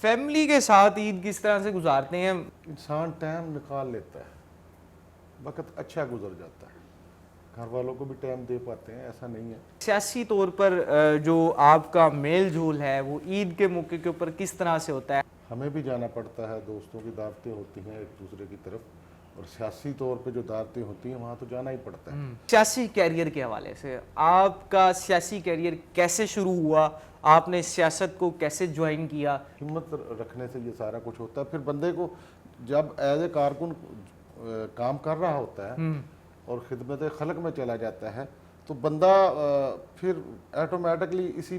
Family کے ساتھ عید کس طرح سے گزارتے ہیں؟ انسان ٹائم نکال لیتا ہے, وقت اچھا گزر جاتا ہے, گھر والوں کو بھی ٹائم دے پاتے ہیں, ایسا نہیں ہے. سیاسی طور پر جو آپ کا میل جول ہے وہ عید کے موقع کے اوپر کس طرح سے ہوتا ہے؟ ہمیں بھی جانا پڑتا ہے, دوستوں کی دعوتیں ہوتی ہیں ایک دوسرے کی طرف, اور سیاسی طور پہ جو دعوتیں ہوتی ہیں وہاں تو جانا ہی پڑتا ہے. سیاسی کیریئر کے حوالے سے آپ کا سیاسی کیریئر کیسے شروع ہوا؟ آپ نے سیاست کو کیسے جوائن کیا؟ ہمت رکھنے سے یہ سارا کچھ ہوتا ہے. پھر بندے کو جب ایز اے کارکن کام کر رہا ہوتا ہے اور خدمت خلق میں چلا جاتا ہے تو بندہ پھر ایٹومیٹکلی اسی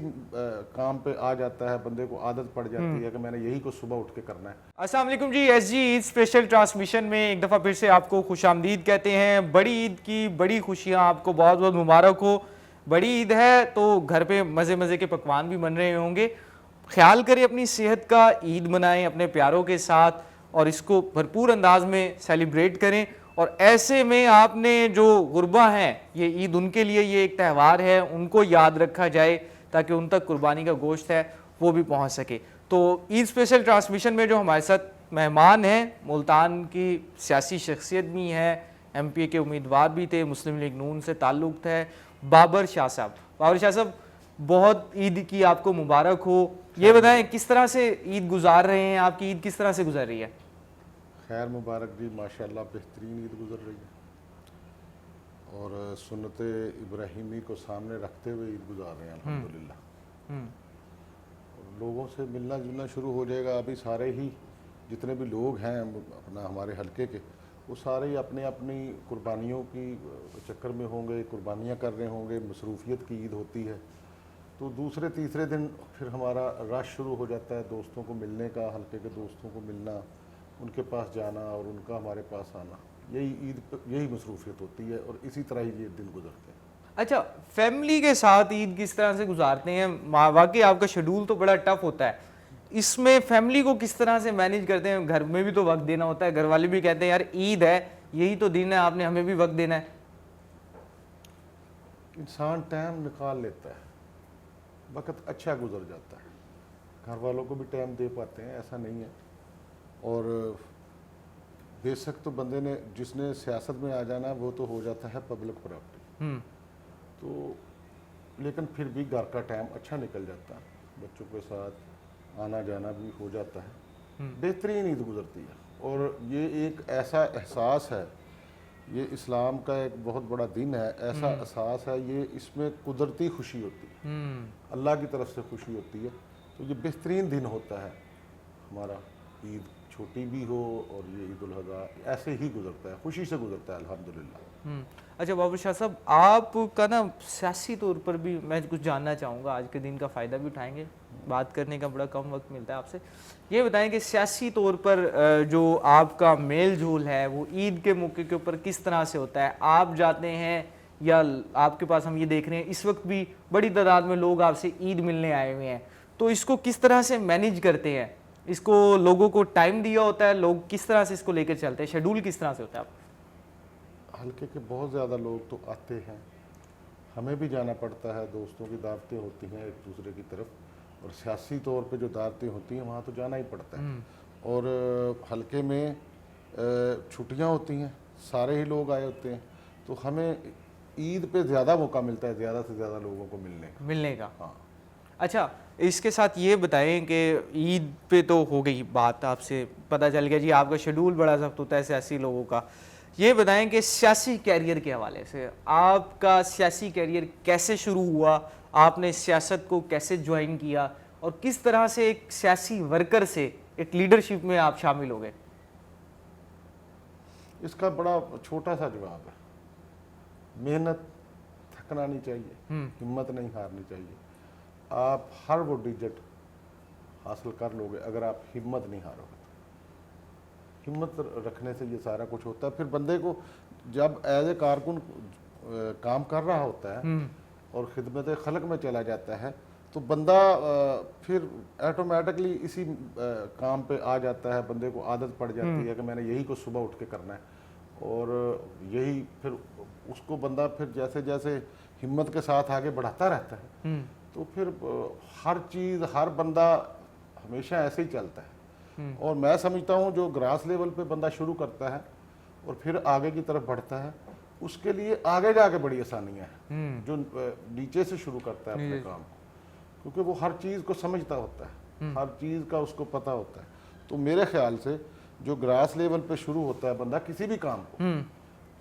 کام پہ آ جاتا ہے, بندے کو عادت پڑ جاتی ہے کہ میں نے یہی کو صبح اٹھ کے کرنا ہے. السلام علیکم جی, ایس جی عید اسپیشل ٹرانسمیشن میں ایک دفعہ پھر سے آپ کو خوش آمدید کہتے ہیں. بڑی عید کی بڑی خوشیاں آپ کو بہت بہت مبارک ہو. بڑی عید ہے تو گھر پہ مزے مزے کے پکوان بھی بن رہے ہوں گے. خیال کریں اپنی صحت کا, عید منائیں اپنے پیاروں کے ساتھ اور اس کو بھرپور انداز میں سیلیبریٹ کریں. اور ایسے میں آپ نے جو غربا ہیں, یہ عید ان کے لیے یہ ایک تہوار ہے, ان کو یاد رکھا جائے تاکہ ان تک قربانی کا گوشت ہے وہ بھی پہنچ سکے. تو عید اسپیشل ٹرانسمیشن میں جو ہمارے ساتھ مہمان ہیں, ملتان کی سیاسی شخصیت بھی ہیں, ایم پی اے کے امیدوار بھی تھے, مسلم لیگ نون سے تعلق ہے, بابر شاہ صاحب. بابر شاہ صاحب, بہت عید کی آپ کو مبارک ہو. یہ بتائیں کس طرح سے عید گزار رہے ہیں, آپ کی عید کس طرح سے گزر رہی ہے؟ خیر مبارک جی, ماشاءاللہ بہترین عید گزر رہی ہے, اور سنت ابراہیمی کو سامنے رکھتے ہوئے عید گزار رہے ہیں الحمدللہ. لوگوں سے ملنا جلنا شروع ہو جائے گا. ابھی سارے ہی جتنے بھی لوگ ہیں اپنا ہمارے حلقے کے, وہ سارے ہی اپنے اپنی قربانیوں کی چکر میں ہوں گے, قربانیاں کر رہے ہوں گے. مصروفیت کی عید ہوتی ہے تو دوسرے تیسرے دن پھر ہمارا رش شروع ہو جاتا ہے دوستوں کو ملنے کا, حلقے کے دوستوں کو ملنا, ان کے پاس جانا اور ان کا ہمارے پاس آنا. یہی عید, یہی مصروفیت ہوتی ہے, اور اسی طرح ہی یہ دن گزرتے ہیں. اچھا, فیملی کے ساتھ عید کس طرح سے گزارتے ہیں؟ واقعی آپ کا شیڈول تو بڑا ٹف ہوتا ہے, اس میں فیملی کو کس طرح سے مینیج کرتے ہیں؟ گھر میں بھی تو وقت دینا ہوتا ہے, گھر والے بھی کہتے ہیں یار عید ہے, یہی تو دن ہے, آپ نے ہمیں بھی وقت دینا ہے. انسان ٹائم نکال لیتا ہے, وقت اچھا گزر جاتا ہے, گھر والوں کو بھی ٹائم دے پاتے ہیں, ایسا نہیں ہے. اور بے شک تو بندے نے جس نے سیاست میں آ جانا وہ تو ہو جاتا ہے پبلک پراپرٹی, تو لیکن پھر بھی گھر کا ٹائم اچھا نکل جاتا ہے, بچوں کے ساتھ آنا جانا بھی ہو جاتا ہے. بہترین عید گزرتی ہے, اور یہ ایک ایسا احساس ہے, یہ اسلام کا ایک بہت بڑا دن ہے, ایسا احساس ہے, یہ اس میں قدرتی خوشی ہوتی ہے, اللہ کی طرف سے خوشی ہوتی ہے. تو یہ بہترین دن ہوتا ہے ہمارا. عید چھوٹی بھی ہو اور یہ عید الاضحیٰ ایسے ہی گزرتا ہے, خوشی سے گزرتا ہے الحمدللہ. اچھا بابر شاہ صاحب, آپ کا نا سیاسی طور پر بھی میں کچھ جاننا چاہوں گا, آج کے دن کا فائدہ بھی اٹھائیں گے, بات کرنے کا بڑا کم وقت ملتا ہے آپ سے. یہ بتائیں کہ سیاسی طور پر جو آپ کا میل جول ہے وہ عید کے موقع کے اوپر کس طرح سے ہوتا ہے؟ آپ جاتے ہیں یا آپ کے پاس, ہم یہ دیکھ رہے ہیں اس وقت بھی بڑی تعداد میں لوگ آپ سے عید ملنے آئے ہوئے ہیں, تو اس کو کس طرح سے مینیج کرتے ہیں؟ اس کو لوگوں کو ٹائم دیا ہوتا ہے, لوگ کس طرح سے اس کو لے کر چلتے ہیں, شیڈول کس طرح سے ہوتا ہے آپ؟ حلقے کے بہت زیادہ لوگ تو آتے ہیں, ہمیں بھی جانا پڑتا ہے, دوستوں کی دعوتیں ہوتی ہیں ایک دوسرے کی طرف, اور سیاسی طور پہ جو دعوتیں ہوتی ہیں وہاں تو جانا ہی پڑتا ہے. اور حلقے میں چھٹیاں ہوتی ہیں, سارے ہی لوگ آئے ہوتے ہیں, تو ہمیں عید پہ زیادہ موقع ملتا ہے زیادہ سے زیادہ لوگوں کو ملنے کا. ہاں. اچھا, اس کے ساتھ یہ بتائیں کہ عید پہ تو ہو گئی بات, آپ سے پتہ چل گیا جی آپ کا شیڈول بڑا سخت ہوتا ہے سیاسی لوگوں کا. یہ بتائیں کہ سیاسی کیریئر کے حوالے سے آپ کا سیاسی کیریئر کیسے شروع ہوا, آپ نے سیاست کو کیسے جوائن کیا, اور کس طرح سے ایک سیاسی ورکر سے ایک لیڈرشپ میں آپ شامل ہو گئے؟ اس کا بڑا چھوٹا سا جواب ہے, محنت, تھکنا نہیں چاہیے, ہمت نہیں ہارنی چاہیے. آپ ہر وہ ڈیجٹ حاصل کر لو گے اگر آپ ہمت نہیں ہارو گے. ہمت رکھنے سے یہ سارا کچھ ہوتا ہے. پھر بندے کو جب ایز اے کارکن کام کر رہا ہوتا ہے اور خدمت خلق میں چلا جاتا ہے تو بندہ پھر ایٹومیٹکلی اسی کام پہ آ جاتا ہے, بندے کو عادت پڑ جاتی ہے کہ میں نے یہی کو صبح اٹھ کے کرنا ہے, اور یہی پھر اس کو بندہ پھر جیسے جیسے ہمت کے ساتھ آگے بڑھاتا رہتا ہے تو پھر ہر چیز, ہر بندہ ہمیشہ ایسے ہی چلتا ہے. اور میں سمجھتا ہوں جو گراس لیول پہ بندہ شروع کرتا ہے اور پھر آگے کی طرف بڑھتا ہے, اس کے لیے آگے جا کے بڑی آسانیاں ہیں جو نیچے سے شروع کرتا ہے اپنے کام کو, کیونکہ وہ ہر چیز کو سمجھتا ہوتا ہے, ہر چیز کا اس کو پتہ ہوتا ہے. تو میرے خیال سے جو گراس لیول پہ شروع ہوتا ہے بندہ کسی بھی کام کو,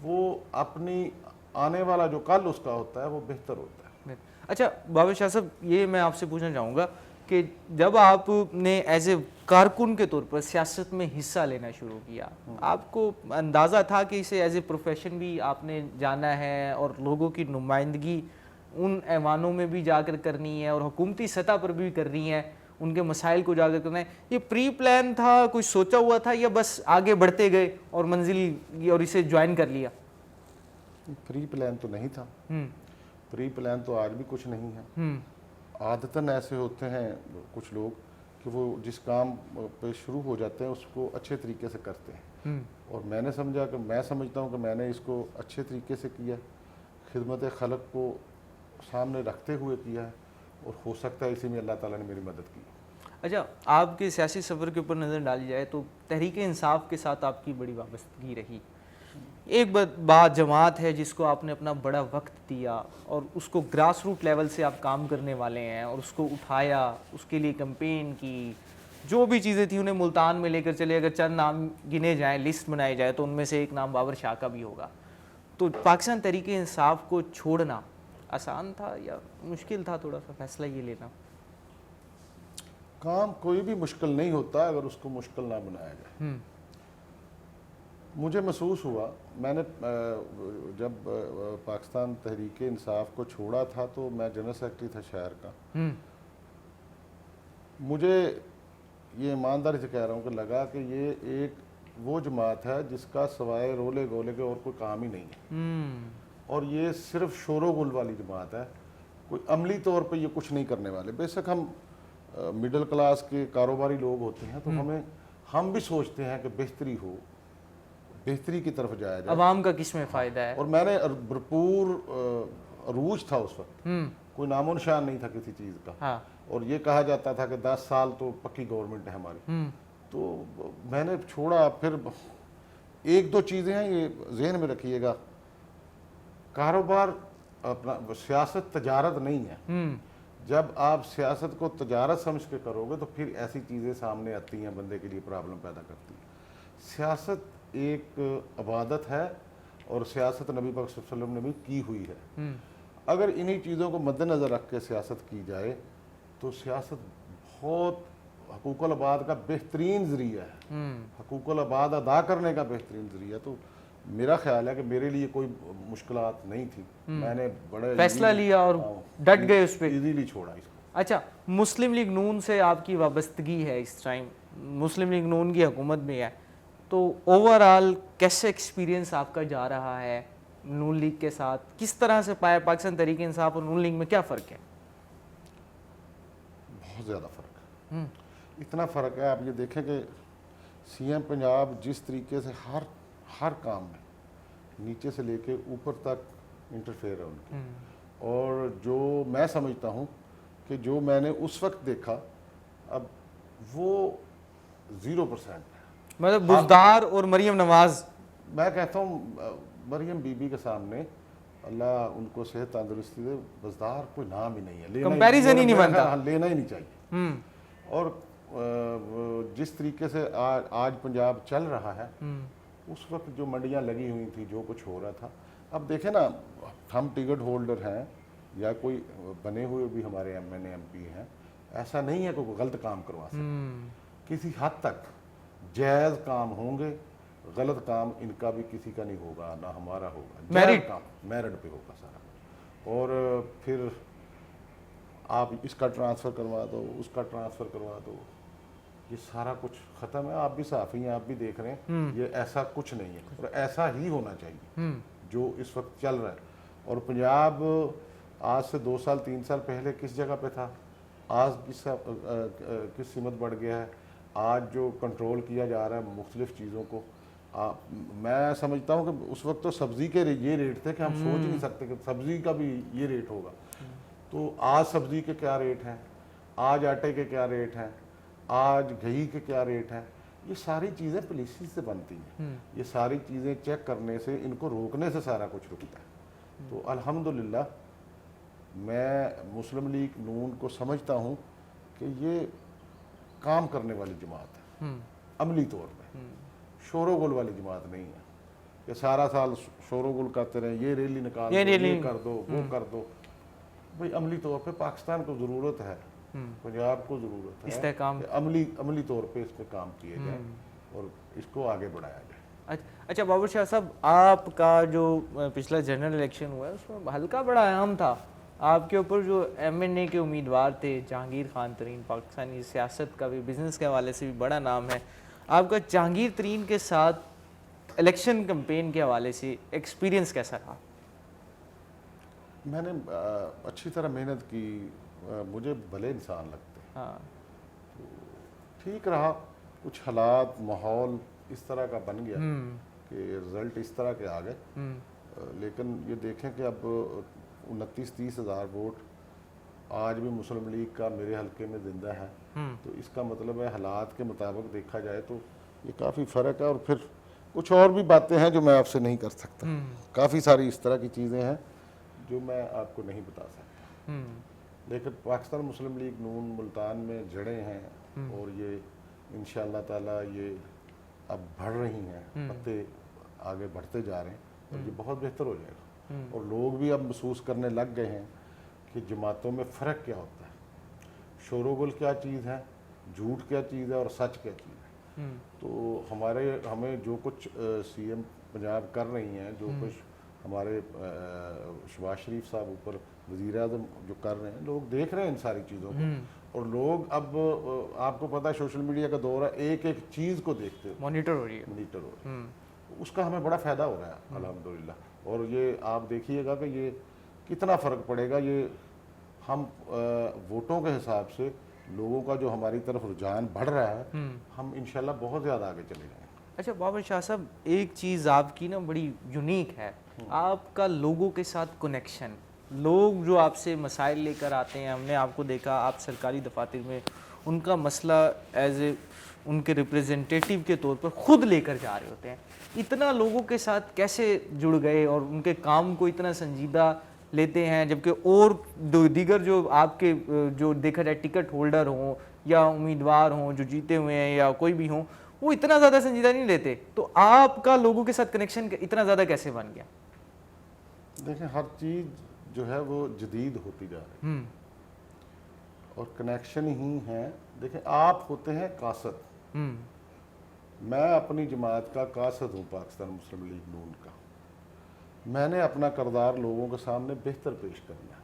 وہ اپنی آنے والا جو کل اس کا ہوتا ہے وہ بہتر ہوتا ہے. اچھا بابر شاہ صاحب, یہ میں آپ سے پوچھنا چاہوں گا کہ جب آپ نے ایز اے کارکن کے طور پر سیاست میں حصہ لینا شروع کیا, آپ کو اندازہ تھا کہ اسے ایز اے پروفیشن بھی آپ نے جانا ہے اور لوگوں کی نمائندگی ان ایوانوں میں بھی جا کر کرنی ہے اور حکومتی سطح پر بھی کرنی ہے, ان کے مسائل کو اجاگر کرنا ہے؟ یہ پری پلان تھا, کچھ سوچا ہوا تھا, یا بس آگے بڑھتے گئے اور منزل اور اسے جوائن کر لیا؟ پری پلان تو نہیں تھا, پری پلان تو آج بھی کچھ نہیں ہے. عادتاً ایسے ہوتے ہیں کچھ لوگ کہ وہ جس کام پہ شروع ہو جاتے ہیں اس کو اچھے طریقے سے کرتے ہیں, اور میں نے سمجھا کہ میں سمجھتا ہوں کہ میں نے اس کو اچھے طریقے سے کیا, خدمت خلق کو سامنے رکھتے ہوئے کیا ہے, اور ہو سکتا ہے اسی میں اللہ تعالیٰ نے میری مدد کی. اچھا, آپ کے سیاسی سفر کے اوپر نظر ڈالی جائے تو تحریک انصاف کے ساتھ آپ کی بڑی وابستگی رہی. ایک بات جماعت ہے جس کو آپ نے اپنا بڑا وقت دیا اور اس کو گراس روٹ لیول سے آپ کام کرنے والے ہیں, اور اس کو اٹھایا, اس کے لیے کمپین کی, جو بھی چیزیں تھیں انہیں ملتان میں لے کر چلے. اگر چند نام گنے جائیں, لسٹ بنائی جائے, تو ان میں سے ایک نام بابر شاہ کا بھی ہوگا. تو پاکستان تحریک انصاف کو چھوڑنا آسان تھا یا مشکل تھا تھوڑا سا فیصلہ یہ لینا؟ کام کوئی بھی مشکل نہیں ہوتا اگر اس کو مشکل نہ بنایا جائے. مجھے محسوس ہوا, میں نے جب پاکستان تحریک انصاف کو چھوڑا تھا تو میں جنرل سیکرٹری تھا شہر کا, مجھے یہ ایمانداری سے کہہ رہا ہوں کہ لگا کہ یہ ایک وہ جماعت ہے جس کا سوائے رولے گولے کے اور کوئی کام ہی نہیں ہے, اور یہ صرف شور و غل والی جماعت ہے, کوئی عملی طور پہ یہ کچھ نہیں کرنے والے. بے شک ہم مڈل کلاس کے کاروباری لوگ ہوتے ہیں تو ہم بھی سوچتے ہیں کہ بہتری ہو, بہتری کی طرف جایا جائے, عوام کا کس میں فائدہ ہے. اور میں نے بھرپور عروج تھا اس وقت, کوئی نام و نشان نہیں تھا کسی چیز کا, اور یہ کہا جاتا تھا کہ 10 سال تو پکی گورنمنٹ ہے ہماری. تو میں نے چھوڑا. پھر ایک دو چیزیں ہیں, یہ ذہن میں رکھیے گا, کاروبار اپنا سیاست تجارت نہیں ہے. جب آپ سیاست کو تجارت سمجھ کے کرو گے تو پھر ایسی چیزیں سامنے آتی ہیں بندے کے لیے پرابلم پیدا کرتی ہیں. سیاست ایک عبادت ہے, اور سیاست نبی پاک صلی اللہ علیہ وسلم نے بھی کی ہوئی ہے. اگر انہی چیزوں کو مد نظر رکھ کے سیاست کی جائے تو سیاست بہت حقوق العباد کا بہترین ذریعہ ہے, حقوق العباد ادا کرنے کا بہترین ذریعہ. تو میرا خیال ہے کہ میرے لیے کوئی مشکلات نہیں تھی, میں نے بڑے فیصلہ لیا اور ڈٹ گئے اس پہ, ایزیلی چھوڑا اس کو. اچھا, مسلم لیگ نون سے آپ کی وابستگی ہے اس ٹائم, مسلم لیگ نون کی حکومت میں ہے, تو اوور آل کیسے ایکسپیرینس آپ کا جا رہا ہے نون لیگ کے ساتھ؟ کس طرح سے پایا پاکستان تحریک انصاف اور نون لیگ میں کیا فرق ہے؟ بہت زیادہ فرق ہے. اتنا فرق ہے, آپ یہ دیکھیں کہ سی ایم پنجاب جس طریقے سے ہر کام میں نیچے سے لے کے اوپر تک انٹرفیئر ہے ان کی, اور جو میں سمجھتا ہوں کہ جو میں نے اس وقت دیکھا اب وہ 0% ہے. مطلب بزدار اور مریم نواز, میں کہتا ہوں مریم بی بی کے سامنے اللہ ان کو صحت تندرستی دے, بزدار کوئی نام ہی نہیں ہے, کمپیریزن ہی نہیں بنتا, لینا ہی نہیں چاہیے. اور جس طریقے سے آج پنجاب چل رہا ہے, اس وقت جو منڈیاں لگی ہوئی تھیں, جو کچھ ہو رہا تھا, اب دیکھیں نا, ہم ٹکٹ ہولڈر ہیں یا کوئی بنے ہوئے بھی ہمارے M N A M P ہیں, ایسا نہیں ہے کہ کوئی غلط کام کروا سکتے. کسی حد تک جائز کام ہوں گے, غلط کام ان کا بھی کسی کا نہیں ہوگا, نہ ہمارا ہوگا. میرٹ کام میرٹ پہ ہوگا سارا کچھ, اور پھر آپ اس کا ٹرانسفر کروا دو, اس کا ٹرانسفر کروا دو, یہ سارا کچھ ختم ہے. آپ بھی صحافی ہیں, آپ بھی دیکھ رہے ہیں, یہ ایسا کچھ نہیں ہے, اور ایسا ہی ہونا چاہیے جو اس وقت چل رہا ہے. اور پنجاب آج سے 2 سال 3 سال پہلے کس جگہ پہ تھا, آج کس سمت بڑھ گیا ہے. آج جو کنٹرول کیا جا رہا ہے مختلف چیزوں کو, میں سمجھتا ہوں کہ اس وقت تو سبزی کے یہ ریٹ تھے کہ ہم سوچ نہیں سکتے کہ سبزی کا بھی یہ ریٹ ہوگا. تو آج سبزی کے کیا ریٹ ہیں, آج آٹے کے کیا ریٹ ہیں, آج گھی کے کیا ریٹ ہے، یہ ساری چیزیں پالیسی سے بنتی ہیں، یہ ساری چیزیں چیک کرنے سے، ان کو روکنے سے سارا کچھ رکتا ہے۔ تو الحمدللہ میں مسلم لیگ نون کو سمجھتا ہوں کہ یہ کام کرنے والی جماعت ہے، عملی طور پہ شور و گل والی جماعت نہیں ہے کہ سارا سال شور و گل کرتے رہیں، یہ ریلی نکال دو، یہ کر دو، وہ کر دو۔ بھئی عملی طور پہ پاکستان کو ضرورت ہے، پنجاب کو ضرورت ہے کہ عملی طور پہ اس پہ کام کیے جائیں اور اس کو آگے بڑھایا جائے۔ اچھا بابر شاہ صاحب، آپ کا جو پچھلا جنرل الیکشن ہوا ہے اس میں حلقہ بڑا اہم تھا، آپ کے اوپر جو ایم این اے کے امیدوار تھے جہانگیر خان ترین، پاکستانی سیاست کا بھی، بزنس کے حوالے سے بھی بڑا نام ہے، آپ کا جہانگیر ترین کے ساتھ الیکشن کمپین کے حوالے سے ایکسپیرینس کیسا رہا؟ میں نے اچھی طرح محنت کی، مجھے بھلے انسان لگتے ہیں، ٹھیک رہا، کچھ حالات ماحول اس طرح کا بن گیا کہ رزلٹ اس طرح کے آ گئے، لیکن یہ دیکھیں کہ اب 29-30 ہزار ووٹ آج بھی مسلم لیگ کا میرے حلقے میں زندہ ہے، تو اس کا مطلب ہے حالات کے مطابق دیکھا جائے تو یہ کافی فرق ہے۔ اور پھر کچھ اور بھی باتیں ہیں جو میں آپ سے نہیں کر سکتا، کافی ساری اس طرح کی چیزیں ہیں جو میں آپ کو نہیں بتا سکتا، لیکن پاکستان مسلم لیگ نون ملتان میں جڑیں ہیں اور یہ انشاءاللہ تعالی یہ اب بڑھ رہی ہیں، پتے آگے بڑھتے جا رہے ہیں اور یہ بہت بہتر ہو جائے گا، اور لوگ بھی اب محسوس کرنے لگ گئے ہیں کہ جماعتوں میں فرق کیا ہوتا ہے، شور و گل کیا چیز ہے، جھوٹ کیا چیز ہے اور سچ کیا چیز ہے۔ تو ہمیں جو کچھ سی ایم پنجاب کر رہی ہیں، جو کچھ ہمارے شہباز شریف صاحب اوپر وزیر اعظم جو کر رہے ہیں، لوگ دیکھ رہے ہیں ان ساری چیزوں کو، اور لوگ اب آپ کو پتہ ہے سوشل میڈیا کا دور ہے، ایک ایک چیز کو دیکھتے ہیں، مانیٹر ہو رہی ہے، اس کا ہمیں بڑا فائدہ ہو رہا ہے الحمدللہ۔ اور یہ آپ دیکھیے گا کہ یہ کتنا فرق پڑے گا، یہ ہم ووٹوں کے حساب سے لوگوں کا جو ہماری طرف رجحان بڑھ رہا ہے، ہم انشاءاللہ بہت زیادہ آگے چلے جائیں گے۔ اچھا بابر شاہ صاحب، ایک چیز آپ کی نا بڑی یونیک ہے، آپ کا لوگوں کے ساتھ کنیکشن، لوگ جو آپ سے مسائل لے کر آتے ہیں، ہم نے آپ کو دیکھا آپ سرکاری دفاتر میں ان کا مسئلہ ایز اے ان کے ریپریزنٹیٹیو کے طور پر خود لے کر جا رہے ہوتے ہیں، اتنا لوگوں کے ساتھ کیسے جڑ گئے اور ان کے کام کو اتنا سنجیدہ لیتے ہیں، جبکہ اور دیگر جو آپ کے جو دیکھا جائے ٹکٹ ہولڈر ہوں یا امیدوار ہوں جو جیتے ہوئے ہیں یا کوئی بھی ہوں، وہ اتنا زیادہ سنجیدہ نہیں لیتے، تو آپ کا لوگوں کے ساتھ کنیکشن اتنا زیادہ کیسے بن گیا؟ دیکھیں ہر چیز جو ہے وہ جدید ہوتی جا رہی ہے اور کنیکشن ہی ہیں۔ دیکھیں آپ ہوتے ہیں قاصد، میں اپنی جماعت کا قاصد ہوں، پاکستان مسلم لیگ نون کا، میں نے اپنا کردار لوگوں کے سامنے بہتر پیش کرنا ہے۔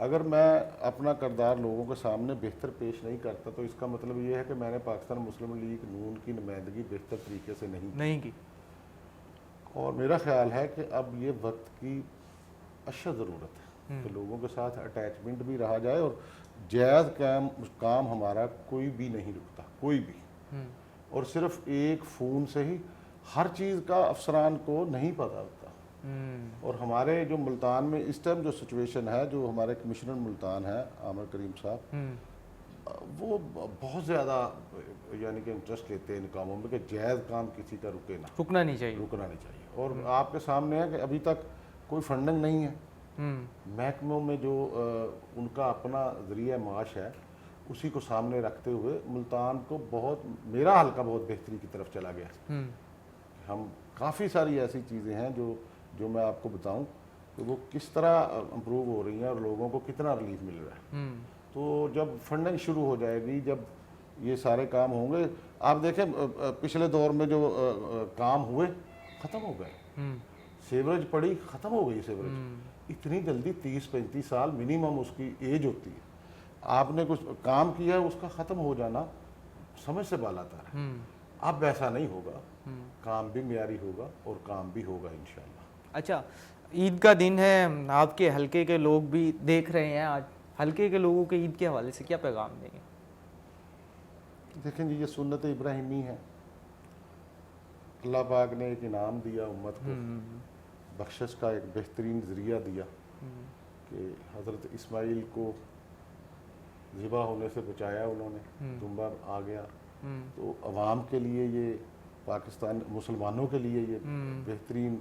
اگر میں اپنا کردار لوگوں کے سامنے بہتر پیش نہیں کرتا تو اس کا مطلب یہ ہے کہ میں نے پاکستان مسلم لیگ نون کی نمائندگی بہتر طریقے سے نہیں کی، اور میرا خیال ہے کہ اب یہ وقت کی اشد ضرورت ہے کہ لوگوں کے ساتھ اٹیچمنٹ بھی رہا جائے، اور جائز کام ہمارا کوئی بھی نہیں رکتا، کوئی بھی، اور صرف ایک فون سے ہی ہر چیز کا افسران کو نہیں پتہ ہوتا، اور ہمارے جو ملتان میں اس ٹائم جو سچویشن ہے، جو ہمارے کمشنر ملتان ہے عامر کریم صاحب، وہ بہت زیادہ یعنی کہ انٹرسٹ لیتے ہیں ان کاموں میں کہ جائز کام کسی کا رکنا نہیں چاہیے، اور آپ کے سامنے ہے کہ ابھی تک کوئی فنڈنگ نہیں ہے، محکموں میں جو ان کا اپنا ذریعہ معاش ہے اسی کو سامنے رکھتے ہوئے ملتان کو بہت، میرا حلقہ بہت بہتری کی طرف چلا گیا۔ ہم کافی ساری ایسی چیزیں ہیں جو میں آپ کو بتاؤں کہ وہ کس طرح امپروو ہو رہی ہیں اور لوگوں کو کتنا ریلیف مل رہا ہے۔ تو جب فنڈنگ شروع ہو جائے گی، جب یہ سارے کام ہوں گے، آپ دیکھیں پچھلے دور میں جو کام ہوئے ختم ہو گئے، سیوریج پڑی ختم ہو گئی، سیوریج اتنی جلدی 30-35 سال منیمم اس کی ایج ہوتی ہے، آپ نے کچھ کام کیا ہے اس کا ختم ہو جانا سمجھ سے بالا تر ہے۔ اب ایسا نہیں ہوگا، کام بھی معیاری ہوگا اور کام بھی ہوگا انشاءاللہ۔ اچھا، عید کا دن ہے، آپ کے حلقے کے لوگ بھی دیکھ رہے ہیں، آج حلقے کے لوگوں کے عید کے حوالے سے کیا پیغام دیں گے؟ دیکھیں جی، یہ سنت ابراہیمی ہے، اللہ پاک نے ایک انعام دیا امت کو، بخشش کا ایک بہترین ذریعہ دیا کہ حضرت اسماعیل کو ذبح ہونے سے بچایا انہوں نے، تنبا آ گیا، تو عوام کے لیے یہ پاکستان مسلمانوں کے لیے یہ بہترین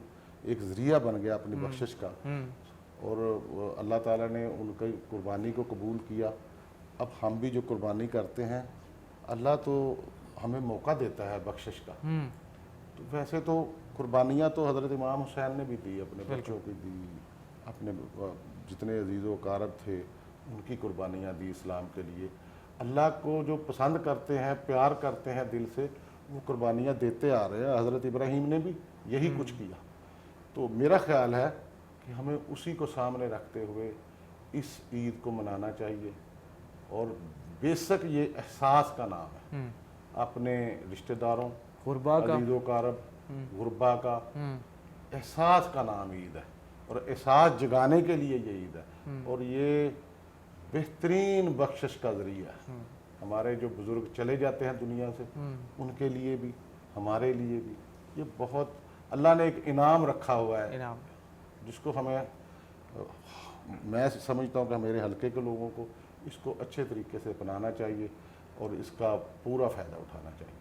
ایک ذریعہ بن گیا اپنی بخشش کا، اور اللہ تعالیٰ نے ان کی قربانی کو قبول کیا۔ اب ہم بھی جو قربانی کرتے ہیں، اللہ تو ہمیں موقع دیتا ہے بخشش کا۔ تو ویسے تو قربانیاں تو حضرت امام حسین نے بھی دی، اپنے بچوں کی دی، اپنے جتنے عزیز و اقارب تھے ان کی قربانیاں دی اسلام کے لیے۔ اللہ کو جو پسند کرتے ہیں، پیار کرتے ہیں دل سے، وہ قربانیاں دیتے آ رہے ہیں۔ حضرت ابراہیم نے بھی یہی کچھ کیا۔ تو میرا خیال ہے کہ ہمیں اسی کو سامنے رکھتے ہوئے اس عید کو منانا چاہیے، اور بے شک یہ احساس کا نام ہے، اپنے رشتہ داروں، غربا کا، عزیز و اقارب، غربا کا احساس کا نام عید ہے، اور احساس جگانے کے لیے یہ عید ہے، اور یہ بہترین بخشش کا ذریعہ ہے۔ ہمارے جو بزرگ چلے جاتے ہیں دنیا سے، ان کے لیے بھی، ہمارے لیے بھی یہ بہت اللہ نے ایک انعام رکھا ہوا ہے، انعام، جس کو ہمیں، میں سمجھتا ہوں کہ میرے حلقے کے لوگوں کو اس کو اچھے طریقے سے اپنانا چاہیے اور اس کا پورا فائدہ اٹھانا چاہیے۔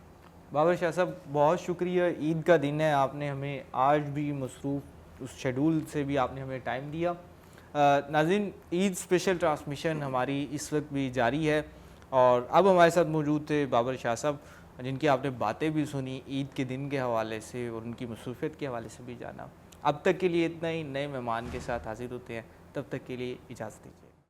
بابر شاہ صاحب بہت شکریہ، عید کا دن ہے، آپ نے ہمیں آج بھی مصروف اس شیڈول سے بھی آپ نے ہمیں ٹائم دیا۔ ناظرین، عید اسپیشل ٹرانسمیشن ہماری اس وقت بھی جاری ہے، اور اب ہمارے ساتھ موجود تھے بابر شاہ صاحب، جن کی آپ نے باتیں بھی سنی عید کے دن کے حوالے سے اور ان کی مصروفیت کے حوالے سے بھی جانا۔ اب تک کے لیے اتنا ہی، نئے مہمان کے ساتھ حاضر ہوتے ہیں، تب تک کے لیے اجازت دیجیے۔